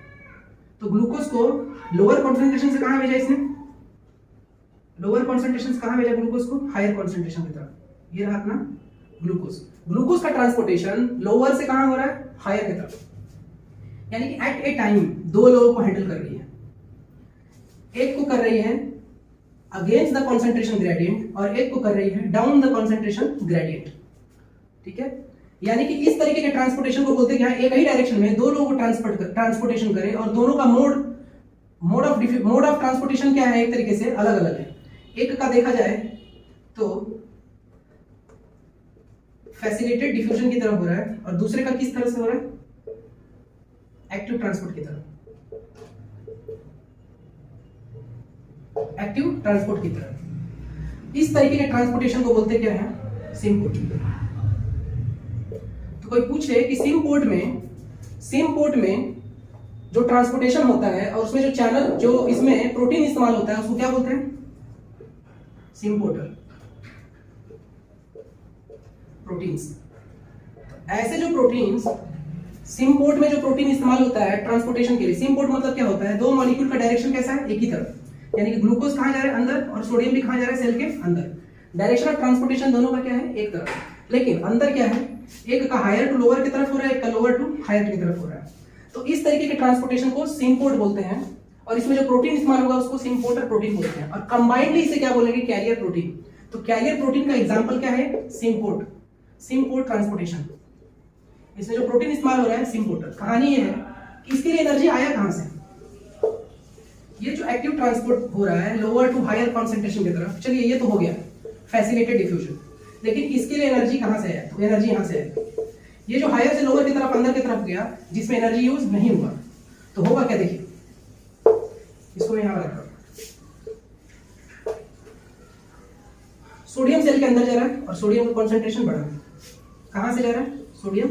तो ग्लूकोज को लोअर कॉन्सेंट्रेशन से कहां भेजा इसने, लोअर कॉन्सेंट्रेशन कहाँ भेजा ग्लूकोज को? हायर कॉन्सेंट्रेशन की तरफ। ये रहा अपना ग्लूकोज। ग्लूकोज का ट्रांसपोर्टेशन लोअर से कहाँ हो रहा है? हायर की तरफ। यानी कि एट ए टाइम दो लोगों को हैंडल कर रही है। एक को कर रही है अगेंस्ट द कॉन्सेंट्रेशन ग्रेडियंट और एक को कर रही है डाउन द कॉन्सेंट्रेशन ग्रेडियंट। ठीक है, यानी कि इस तरीके के ट्रांसपोर्टेशन को बोलते हैं कि एक ही डायरेक्शन में दो लोगों को ट्रांसपोर्टेशन करे और दोनों का मोड ऑफ ट्रांसपोर्टेशन क्या है? एक तरीके से अलग अलग है। एक का देखा जाए तो फैसिलिटेटेड डिफ्यूजन की तरफ हो रहा है और दूसरे का किस तरह से हो रहा है? एक्टिव ट्रांसपोर्ट की तरफ। एक्टिव ट्रांसपोर्ट की तरफ। इस तरीके के ट्रांसपोर्टेशन को बोलते क्या है? SIM port. तो कोई पूछे कि सिम पोर्ट में जो ट्रांसपोर्टेशन होता है और उसमें जो चैनल जो इसमें प्रोटीन इस्तेमाल होता है उसको क्या बोलते हैं? SIM porter proteins. ऐसे जो प्रोटीन्स सिम पोर्ट में जो प्रोटीन इस्तेमाल होता है ट्रांसपोर्टेशन के लिए, सिम पोर्ट मतलब क्या होता है? दो मॉलिक्यूल का डायरेक्शन कैसा है? एक ही तरफ। यानी कि ग्लूकोज कहां जा रहा है? अंदर, और सोडियम भी कहां जा रहा है? सेल के अंदर। डायरेक्शन ऑफ ट्रांसपोर्टेशन दोनों का क्या है? एक तरफ। लेकिन अंदर क्या है? एक का हायर टू लोअर की तरफ हो रहा है, एक का लोअर टू हायर की तरफ हो रहा है। तो इस तरीके के ट्रांसपोर्टेशन को सिम पोर्ट बोलते हैं और इसमें जो प्रोटीन इस्तेमाल होगा उसको सिम पोर्टर प्रोटीन बोलते हैं। और कंबाइंडली इसे क्या बोलेंगे? Carrier protein. तो कैरियर प्रोटीन का एग्जांपल क्या है? SIM port transportation. इसमें जो प्रोटीन इस्तेमाल हो रहा है सिम पोर्टर। कहानी ये है कि इसके लिए एनर्जी आया कहां से? ये जो एक्टिव ट्रांसपोर्ट हो रहा है लोअर टू हायर कॉन्सेंट्रेशन की तरफ, चलिए ये तो हो गया फैसिलिटेटेड डिफ्यूजन। लेकिन इसके लिए एनर्जी कहां से आया? तो एनर्जी यहां से है। ये जो हायर से लोअर की तरफ अंदर की तरफ गया जिसमें एनर्जी यूज नहीं हुआ, तो होगा क्या? देखिए इसको मैं यहां रखता हूं। सोडियम सेल के अंदर जा रहा है और सोडियम का कॉन्सेंट्रेशन बढ़ा है। कहां से जा रहा है? सोडियम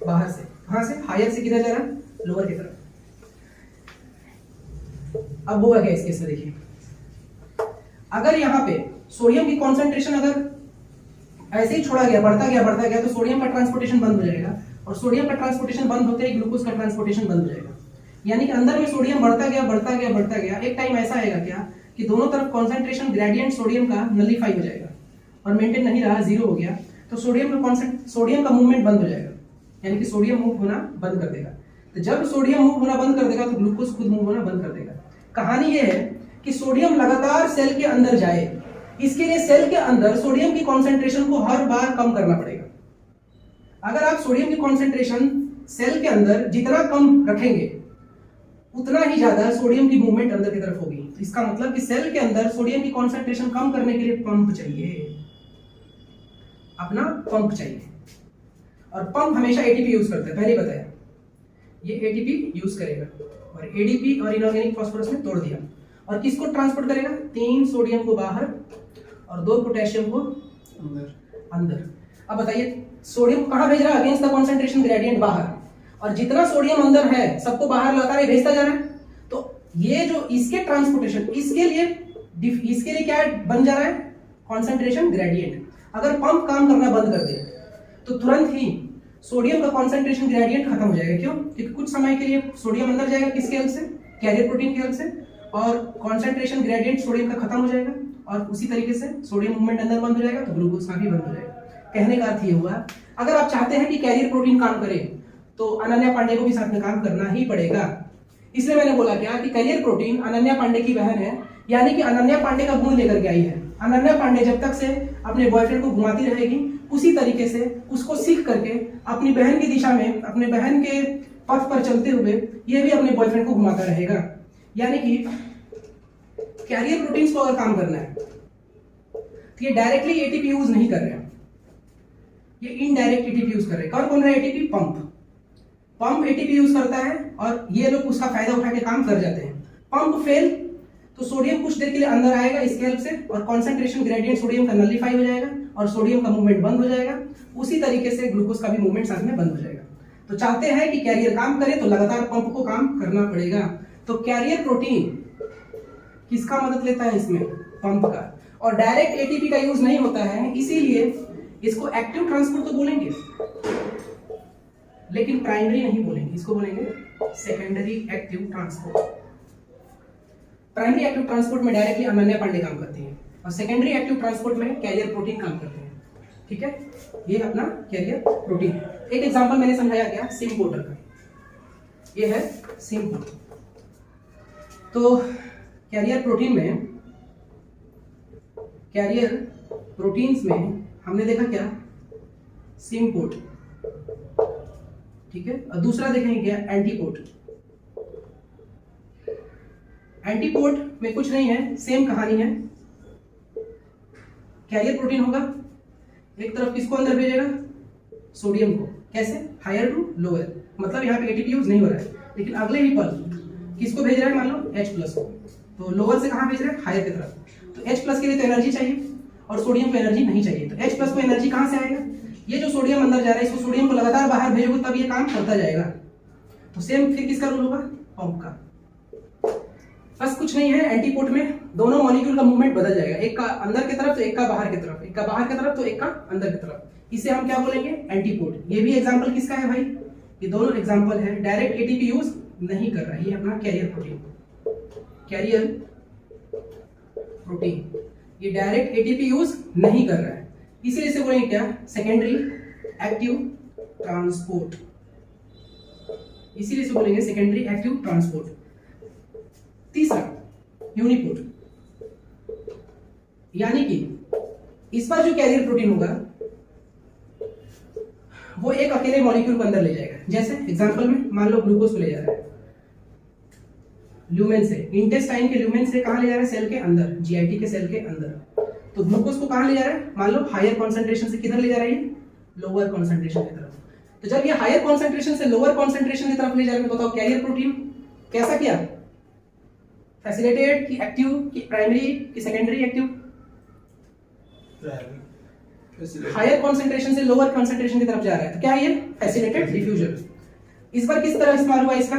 बाहर से। कहां से? हायर से किधर जा रहा है? लोअर की तरफ। अब होगा क्या इस केस में? देखिए अगर यहां पे सोडियम की कॉन्सेंट्रेशन अगर ऐसे ही छोड़ा गया, बढ़ता गया तो सोडियम का ट्रांसपोर्टेशन बंद हो जाएगा और सोडियम का ट्रांसपोर्टेशन बंद होते ही ग्लूकोज का ट्रांसपोर्टेशन बंद हो जाएगा। यानी कि अंदर में सोडियम बढ़ता गया। एक टाइम ऐसा आएगा क्या कि दोनों तरफ कॉन्सेंट्रेशन ग्रेडियंट सोडियम का नलिफाई हो जाएगा और मेंटेन नहीं रहा, जीरो हो गया। तो सोडियम का मूवमेंट बंद हो जाएगा, यानी कि सोडियम मूव होना बंद कर देगा। तो जब सोडियम मूव होना बंद कर देगा तो ग्लूकोज खुद मूव होना बंद कर देगा। कहानी यह है कि सोडियम लगातार सेल के अंदर जाए, इसके लिए सेल के अंदर सोडियम की कॉन्सेंट्रेशन को हर बार कम करना पड़ेगा। अगर आप सोडियम की कॉन्सेंट्रेशन सेल के अंदर जितना कम रखेंगे उतना ही ज्यादा सोडियम की मूवमेंट अंदर की तरफ होगी। तो इसका मतलब कि सेल के अंदर सोडियम की कॉन्सेंट्रेशन कम करने के लिए पंप चाहिए, अपना पंप चाहिए। और पंप हमेशा एटीपी यूज करता है, पहले बताया। ये एटीपी यूज करेगा और एडीपी और इनऑर्गेनिक फास्फोरस में तोड़ दिया। और किसको ट्रांसपोर्ट करेगा? 3 सोडियम को बाहर और 2 पोटेशियम को अंदर। अब बताइए सोडियम को कहां भेज रहा है? अगेंस्ट द कॉन्सेंट्रेशन ग्रेडियंट बाहर। और जितना सोडियम अंदर है सबको बाहर लगातार भेजता जा रहा है। तो ये जो इसके ट्रांसपोर्टेशन इसके लिए क्या बन जा रहा है? Concentration gradient. अगर पंप काम करना बंद कर दे तो तुरंत ही सोडियम का कॉन्सेंट्रेशन ग्रेडियंट खत्म हो जाएगा। क्यों? क्योंकि कुछ समय के लिए सोडियम अंदर जाएगा, किसके हेल्प से? कैरियर प्रोटीन की हेल्प से, और कॉन्सेंट्रेशन ग्रेडियंट सोडियम का खत्म हो जाएगा और उसी तरीके से सोडियम मूवमेंट अंदर बंद हो जाएगा तो ग्लूकोज का भी बंद हो जाएगा। कहने का अर्थ ये हुआ अगर आप चाहते हैं कि कैरियर प्रोटीन काम करे तो अनन्या पांडे को भी साथ में काम करना ही पड़ेगा। इसलिए मैंने बोला क्या कि कैरियर प्रोटीन अनन्या पांडे की बहन है, यानी कि अनन्या पांडे का गुण लेकर के आई है। अनन्या पांडे जब तक से अपने बॉयफ्रेंड को घुमाती रहेगी उसी तरीके से उसको सीख करके अपनी बहन की दिशा में, अपने बहन के पथ पर चलते हुए ये भी अपने बॉयफ्रेंड को घुमाता रहेगा। यानी कि कैरियर प्रोटीन्स को अगर काम करना है तो ये डायरेक्टली एटीपी यूज नहीं कर रहे हैं, ये इनडायरेक्ट एटीपी यूज कर रहे हैं। कौन कौन रहा है एटीपी? पंप एटीपी यूज करता है और ये लोग उसका फायदा उठा के काम कर जाते हैं। पंप फेल तो सोडियम कुछ देर के लिए अंदर आएगा इसके हेल्प से और कॉन्सेंट्रेशन ग्रेडियंट सोडियम का नलिफाई हो जाएगा और सोडियम का मूवमेंट बंद हो जाएगा। उसी तरीके से ग्लूकोज का भी मूवमेंट साथ में बंद हो जाएगा। तो चाहते हैं कि कैरियर काम करे तो लगातार पंप को काम करना पड़ेगा। तो कैरियर प्रोटीन किसका मदद लेता है इसमें? पंप का। और डायरेक्ट एटीपी का यूज नहीं होता है, इसीलिए इसको एक्टिव ट्रांसपोर्ट तो बोलेंगे लेकिन प्राइमरी नहीं बोलेंगे, इसको बोलेंगे secondary active transport. Primary active transport में डायरेक्टली अनन्या पांडे काम करती है। और सेकेंडरी एक्टिव ट्रांसपोर्ट में कैरियर प्रोटीन काम करते हैं। ठीक है, ये अपना कैरियर प्रोटीन है। एक एग्जांपल मैंने समझाया क्या, सिम पोर्टर का, ये है सिम पोर्टर। तो कैरियर प्रोटीन में, कैरियर प्रोटीन्स में हमने देखा क्या, सिम पोर्ट, ठीक है। और दूसरा देखेंगे क्या, एंटीपोर्ट। एंटीपोर्ट में कुछ नहीं है, सेम कहानी है। कैरियर प्रोटीन होगा, एक तरफ किसको अंदर भेजेगा, सोडियम को, कैसे, हायर टू लोअर, मतलब यहाँ पे एटीपी यूज नहीं हो रहा है, लेकिन अगले ही पल किसको भेज रहा है, मान लो H+ को, तो लोअर से कहाँ भेज रहा है, हायर की तरफ। तो H+ के लिए तो एनर्जी चाहिए और सोडियम को एनर्जी नहीं चाहिए, तो H+ को एनर्जी कहाँ से आएगा, ये जो सोडियम अंदर जा रहा है, इसको सोडियम को लगातार बाहर भेजोगे तब ये काम करता जाएगा। तो सेम फिर किसका रूल होगा, पंप का। बस कुछ नहीं है, एंटीपोर्ट में दोनों मॉलिक्यूल का मूवमेंट बदल जाएगा, एक का अंदर की तरफ तो एक का बाहर की तरफ, एक का बाहर की तरफ तो एक का अंदर की तरफ। इसे हम क्या बोलेंगे, एंटीपोर्ट। ये भी एग्जांपल किसका है भाई, ये दोनों एग्जांपल है, डायरेक्ट एटीपी यूज नहीं कर रहा है, ये अपना कैरियर प्रोटीन, कैरियर प्रोटीन ये डायरेक्ट एटीपी यूज नहीं कर रहा है, इसीलिए इसे बोलेंगे क्या, सेकेंडरी एक्टिव ट्रांसपोर्ट, इसीलिए इसे बोलेंगे सेकेंडरी एक्टिव ट्रांसपोर्ट। तीसरा यूनिपोर्ट, यानी कि इस पर जो कैरियर प्रोटीन होगा वो एक अकेले मॉलिक्यूल को अंदर ले जाएगा। जैसे एग्जांपल में मान लो ग्लूकोज को ले जा रहा है ल्यूमेन से, इंटेस्टाइन के ल्यूमेन से कहां ले जा रहा है, सेल के अंदर, जीआईटी के सेल के अंदर। तो ग्लूकोज को कहां ले जा रहा है, मान लो हायर कॉन्सेंट्रेशन से किधर ले जा रहा है, लोअर कॉन्सेंट्रेशन की तरफ। तो जब ये हायर कॉन्सेंट्रेशन से लोअर कॉन्सेंट्रेशन की तरफ ले जा रहा है, तो बताओ कैरियर प्रोटीन कैसा किया, फैसिलिटेटेड कि एक्टिव कि प्राइमरी कि सेकेंडरी एक्टिव, हायर कॉन्सेंट्रेशन से लोअर कॉन्सेंट्रेशन की तरफ जा रहा है, तो क्या है ये, फैसिलिटेटेड डिफ्यूजन। इस बार किस तरह इस्तेमाल हुआ इसका,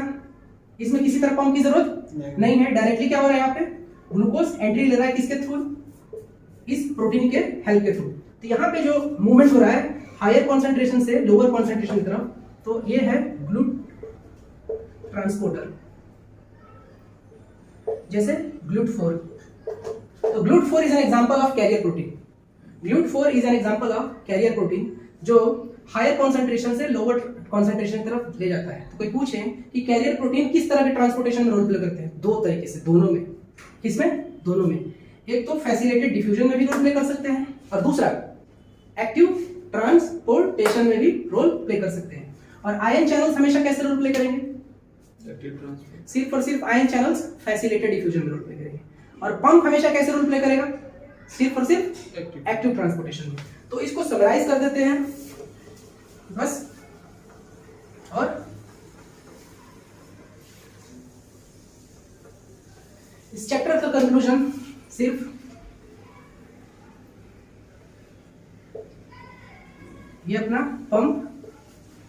इसमें किसी तरह पंप की जरूरत नहीं है, डायरेक्टली क्या हो रहा है, यहाँ पे ग्लूकोज एंट्री ले रहा है किसके थ्रू, इस प्रोटीन के हेल्प के थ्रू। तो यहाँ पे जो मूवमेंट हो रहा है हायर कॉन्सेंट्रेशन से लोअर कॉन्सेंट्रेशन की तरफ, तो ये है ग्लूट ट्रांसपोर्टर, जैसे GLUT4। तो GLUT4 is an example of carrier protein, GLUT4 is an example of carrier protein जो हायर कॉन्सेंट्रेशन से लोअर कॉन्सेंट्रेशन की तरफ ले जाता है। तो कोई पूछे कि कैरियर प्रोटीन किस तरह के ट्रांसपोर्टेशन में रोल प्ले करते हैं, दो तरीके से, दोनों में, किसमें, दोनों में। एक तो फैसिलिटेटेड डिफ्यूजन में भी रोल प्ले कर सकते हैं, और दूसरा एक्टिव ट्रांसपोर्टेशन में भी रोल प्ले कर सकते हैं। और आयन चैनल्स हमेशा कैसे रोल प्ले करेंगे, सिर्फ और सिर्फ आयन चैनल्स फैसिलिटेटेड डिफ्यूजन में रोल प्ले करेंगे। और पंप हमेशा कैसे रोल प्ले करेगा, सिर्फ और सिर्फ एक्टिव ट्रांसपोर्टेशन में। तो इसको समराइज कर देते हैं बस, और इस चैप्टर का कंक्लूजन सिर्फ ये अपना पंप,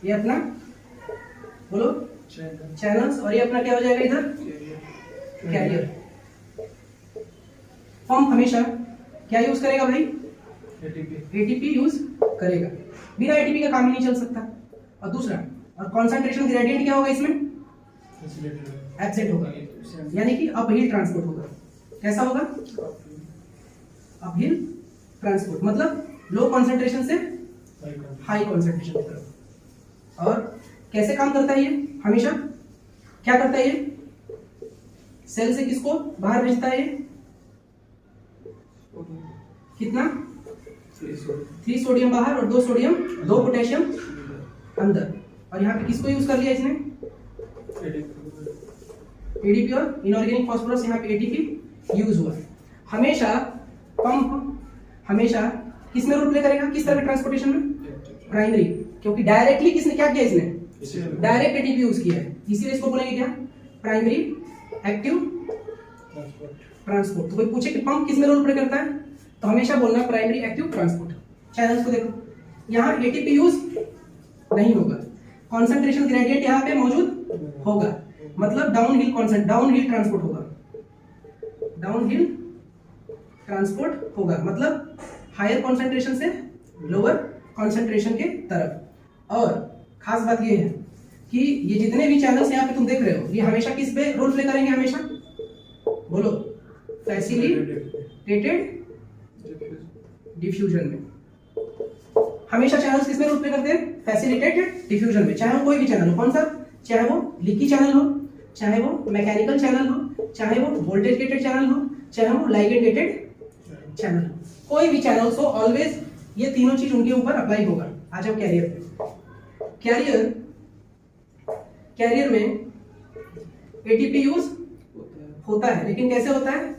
ये अपना बोलो चैनल्स, और ये अपना क्या हो जाएगा इधर, कैरियर। पंप हमेशा क्या यूज करेगा भाई, एटीपी यूज करेगा, बिना एटीपी का काम ही नहीं चल सकता। और दूसरा, और कॉन्सेंट्रेशन ग्रेडियंट क्या होगा इसमें, एब्सेंट होगा, यानी कि अपहिल ट्रांसपोर्ट होगा। कैसा होगा, अपहिल ट्रांसपोर्ट, मतलब लो कॉन्सेंट्रेशन से हाई कॉन्सेंट्रेशन की तरफ। और कैसे काम करता है ये, हमेशा क्या करता है ये, सेल से किसको बाहर भेजता है, ये कितना, 3 सोडियम बाहर और 2 सोडियम 2 पोटेशियम अंदर। और यहाँ पे किसको यूज कर लिया इसने, एडीपी और इनऑर्गेनिक फास्फोरस, यहाँ पे एटीपी यूज हुआ। हमेशा पंप हमेशा किस में रोल प्ले करेगा, किस तरह के ट्रांसपोर्टेशन में, प्राइमरी, क्योंकि डायरेक्टली किसने क्या किया, इसने डायरेक्ट एटीपी यूज किया है, इसीलिए इसको बोलेंगे क्या, प्राइमरी एक्टिव ट्रांसपोर्ट। तो कोई पूछे कि पंप किस में रोल प्ले करता है, तो हमेशा बोलना प्राइमरी एक्टिव ट्रांसपोर्ट। चैनल्स को देखो, यहाँ एटीपी यूज नहीं होगा, कॉन्सेंट्रेशन ग्रेडियंट यहाँ पे मौजूद होगा, मतलब डाउन हिल ट्रांसपोर्ट होगा, डाउन हिल ट्रांसपोर्ट होगा, मतलब हायर कॉन्सेंट्रेशन से लोअर कॉन्सेंट्रेशन के तरफ। और खास बात ये है कि ये जितने भी चैनल्स यहाँ पे तुम देख रहे हो, ये हमेशा किस पे रोल प्ले करेंगे, हमेशा बोलो, फैसिलिटेटेड डिफ्यूजन में। हमेशा चैनल्स किसमें रोल प्ले करते हैं? फैसिलिटेटेड डिफ्यूजन में। चाहे वो कोई भी चैनल हो, कौन सा, चाहे वो लीकी चैनल हो, चाहे वो मैकेनिकल चैनल हो, चाहे वो वोल्टेज गेटेड चैनल हो, चाहे वो लाइगेंड गेटेड चैनल हो, कोई भी चैनल हो, ऑलवेज ये तीनों चीज उनके ऊपर अप्लाई होगा। आ जाओ कैरियर पे। कैरियर में एटीपी यूज होता है, लेकिन कैसे होता है?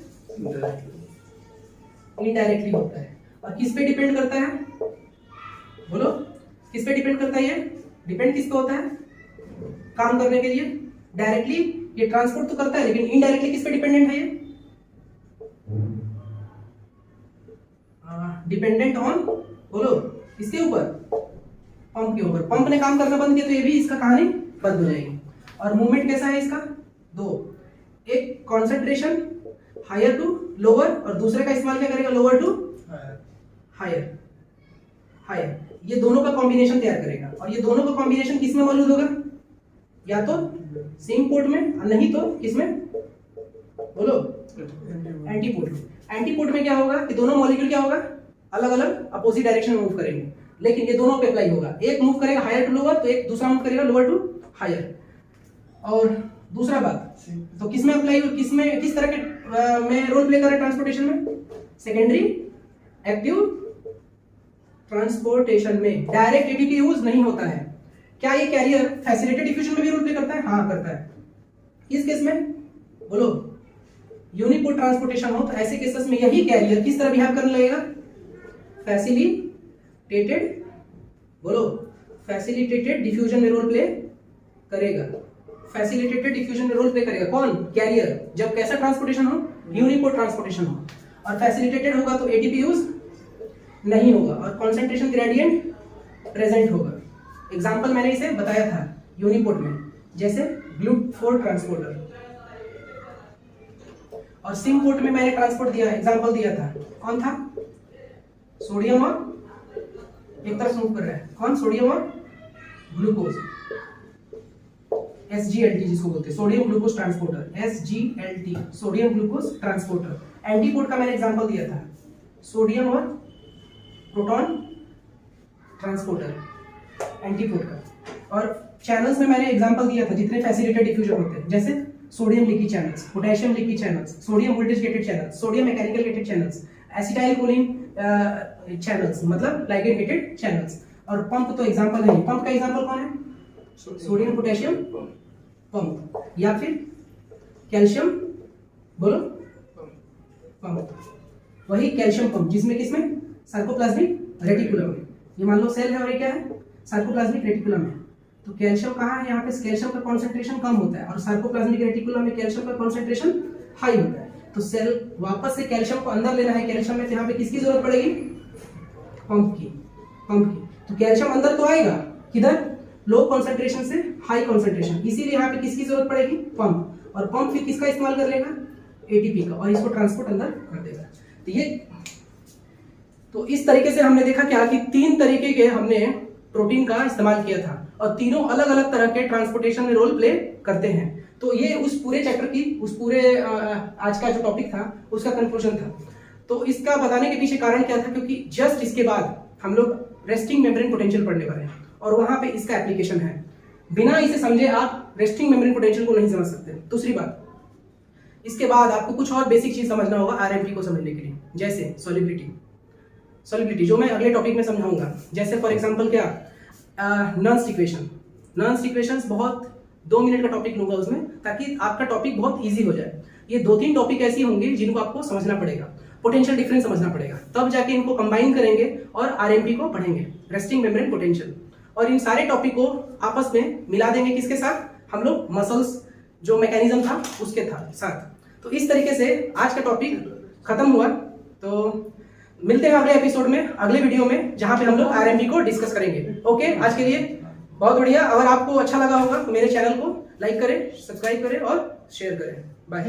इनडायरेक्टली होता है। और किस पे डिपेंड करता है? बोलो, किस पे डिपेंड करता है? ये डिपेंड किस पे होता है काम करने के लिए? डायरेक्टली ये ट्रांसपोर्ट तो करता है, लेकिन इनडायरेक्टली किस पे डिपेंडेंट है? ये डिपेंडेंट ऑन, बोलो, इसके ऊपर, पंप के ऊपर। पंप ने काम करना बंद किया तो ये भी इसका कहानी बंद हो जाएगी। और मूवमेंट कैसा है इसका? दो, एक कॉन्सेंट्रेशन हायर टू लोअर, और दूसरे का इस्तेमाल क्या करेगा? Lower to hire. हायर, ये दोनों का कॉम्बिनेशन तैयार करेगा। और ये दोनों का कॉम्बिनेशन किस में मौजूद होगा? या तो सेम पोर्ट में, और नहीं तो किसमें? बोलो, एंटीपोर्ट में। एंटीपोर्ट में क्या होगा कि दोनों मॉलिक्यूल क्या होगा? अलग अलग अपोजिट डायरेक्शन में मूव करेंगे, लेकिन ये दोनों पे अप्लाई होगा। एक मूव करेगा हायर टू लोअर, तो एक दूसरा मूव करेगा लोअर टू हायर। और दूसरा बात, तो किसमें अप्लाई, किसमें, किस तरह के में रोल प्ले कर रहा है ट्रांसपोर्टेशन में? सेकेंडरी एक्टिव ट्रांसपोर्टेशन में। डायरेक्ट एटीपी यूज नहीं होता है। क्या ये कैरियर फैसिलिटेटेड डिफ्यूजन में भी रोल प्ले करता है? हाँ, करता है। इस केस में बोलो, यूनिपोर्ट ट्रांसपोर्टेशन हो तो ऐसे केसेस में यही कैरियर किस तरह बिहेव करने लगेगा? फैसिलिटेटेड, बोलो, फैसिलिटेटेड डिफ्यूजन में रोल प्ले करेगा। फैसिलिटेटेड डिफ्यूजन में रोल प्ले करेगा कौन? कैरियर। जब कैसा ट्रांसपोर्टेशन हो? यूनिपोर्ट ट्रांसपोर्टेशन हो। और फैसिलिटेटेड होगा तो एटीपी यूज नहीं होगा, और कॉन्सेंट्रेशन ग्रेडियंट प्रेजेंट होगा। एग्जाम्पल मैंने इसे बताया था यूनिपोर्ट में, जैसे ग्लूट4 ट्रांसपोर्टर। और सिम पोर्ट में मैंने ट्रांसपोर्ट दिया, एग्जाम्पल दिया था, कौन था? सोडियम और एक तरफ मूव कर रहा है, कौन? सोडियम और ग्लूकोज, SGLT जिसको बोलते हैं, sodium glucose transporter, SGLT, sodium glucose transporter. Antiport का मैंने एग्जांपल दिया था, सोडियम और प्रोटॉन ट्रांसपोर्टर, एंटीपोर्ट का। और चैनल्स में मैंने एग्जांपल दिया था जितने फैसिलिटेटेड डिफ्यूजन होते हैं, जैसे sodium leaky channels, potassium leaky channels, sodium voltage gated channels, sodium mechanical gated channels, acetyl choline channels, मतलब लाइगेंड गेटेड चैनल्स। और पंप तो एग्जांपल है। पंप का एग्जांपल कौन है? सोडियम पोटेशियम पंप, या फिर कैल्शियम, बोलो, पंप। वही कैल्शियम पंप जिसमें किसमें? सार्कोप्लाज्मिक रेटिकुलम में। ये मान लो सेल है और ये क्या है? सार्कोप्लाज्मिक रेटिकुलम है। तो कैल्शियम कहाँ है? यहाँ पे कैल्शियम का कॉन्सेंट्रेशन कम होता है, और सार्कोप्लाज्मिक रेटिकुलम में कैल्शियम का कॉन्सेंट्रेशन हाई होता है। तो सेल वापस से कैल्शियम को अंदर लेना है कैल्शियम में, तो यहाँ पे किसकी जरूरत पड़ेगी? पंप की, पंप की। तो कैल्शियम अंदर तो आएगा, किधर? लो कॉन्सेंट्रेशन से हाई कॉन्सेंट्रेशन, इसीलिए यहाँ पे किसकी जरूरत पड़ेगी? पंप। और पंप फिर किसका इस्तेमाल कर लेगा? एटीपी का, और इसको ट्रांसपोर्ट अंदर कर देगा। तो ये, तो इस तरीके से हमने देखा क्या कि 3 तरीके के हमने प्रोटीन का इस्तेमाल किया था, और तीनों अलग अलग तरह के ट्रांसपोर्टेशन में रोल प्ले करते हैं। तो ये उस पूरे चैप्टर की, उस पूरे आज का जो टॉपिक था उसका कंक्लूजन था। तो इसका बताने के पीछे कारण क्या था? क्योंकि जस्ट इसके बाद हम लोग रेस्टिंग मेम्ब्रेन पोटेंशियल पढ़ने वाले हैं, और वहां पे इसका एप्लीकेशन है। बिना इसे समझे आप रेस्टिंग मेम्ब्रेन पोटेंशियल को नहीं समझ सकते। दूसरी बात, इसके बाद आपको कुछ और बेसिक चीज समझना होगा आरएमपी को समझने के लिए, जैसे सॉल्युबिलिटी जो मैं अगले टॉपिक में समझाऊंगा। जैसे फॉर एग्जांपल क्या, नर्न्स इक्वेशन। नर्न्स इक्वेशंस बहुत 2 मिनट का टॉपिक लूंगा उसमें, ताकि आपका टॉपिक बहुत इजी हो जाए। ये 2-3 टॉपिक ऐसी होंगे जिनको आपको समझना पड़ेगा, पोटेंशियल डिफरेंस समझना पड़ेगा, तब जाके इनको कंबाइन करेंगे और आरएमपी को पढ़ेंगे, रेस्टिंग मेम्ब्रेन पोटेंशियल। और इन सारे टॉपिक को आपस में मिला देंगे किसके साथ? हम लोग मसल्स जो मैकेनिज्म था उसके साथ। तो इस तरीके से आज का टॉपिक खत्म हुआ। तो मिलते हैं अगले एपिसोड में, अगले वीडियो में, जहां पे हम लोग आरएमपी को डिस्कस करेंगे। ओके, आज के लिए बहुत बढ़िया। अगर आपको अच्छा लगा होगा तो मेरे चैनल को लाइक करें, सब्सक्राइब करें और शेयर करें। बाय।